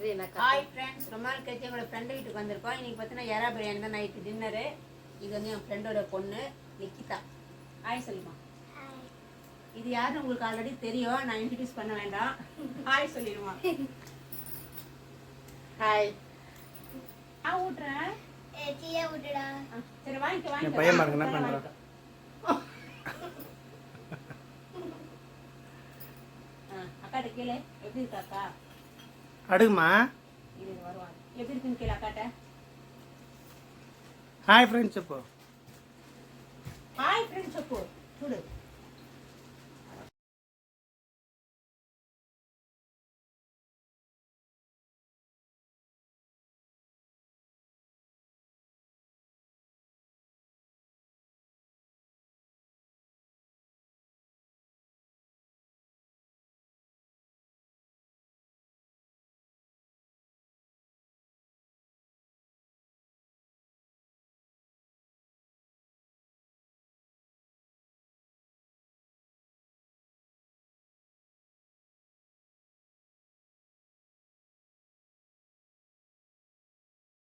Hi friends, ரொம்ப நாள் கழிச்சு எங்களோட ஃப்ரெண்டு வீட்டுக்கு வந்திருக்கோம். இன்னைக்கு பார்த்தீங்கன்னா எறா பிரியாணி தான் நைட்டு டின்னரு. இது வந்து என் ஃப்ரெண்டோட பொண்ணு நிக்கிதா. ஹாய் சொல்லுமா. இது யாருன்னு உங்களுக்கு ஆல்ரெடி தெரியும், நான் இன்ட்ரடியூஸ் பண்ண வேண்டாம். ஹாய் சொல்லிடுமா. ஹாய். நான் ஊட்டுறேன். சரி வாங்கிக்க என் பையன் பாருங்க என்ன பண்றான். அக்காட்ட கீழே எப்படி இருக்காக்கா அடுக்குமா. இது வருவாங்க எப்படி இருக்குன்னு கீழே அக்காட்ட. Hi friends. இப்போ ஹாய் ஃப்ரெண்ட்ஸ் அப்போ சுடு.